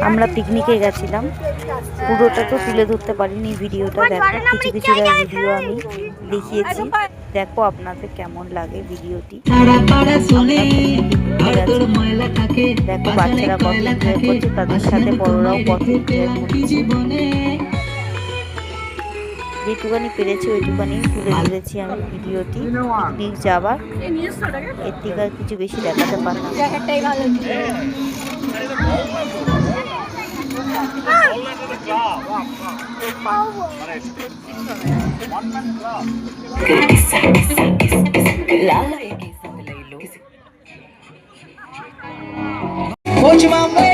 আমরা পিকনিকে গেছিলাম, পুরোটা তো তুলে ধরতে পারিনি ভিডিওটা। দেখো কিছু কিছু ভিডিও আমি দেখিয়েছি, দেখো আপনাদের কেমন লাগে ভিডিওটি। দেখো বাচ্চারা কত এনজয় করছে, তাদের সাথে বড়রাও কত এনজয় করছে। যেটুকানি পেরেছি ওইটুকানি তুলে ধরেছি আমি ভিডিওটি পিকনিক যাবার। এর থেকে আর কিছু বেশি দেখাতে পারলাম Coach Mamba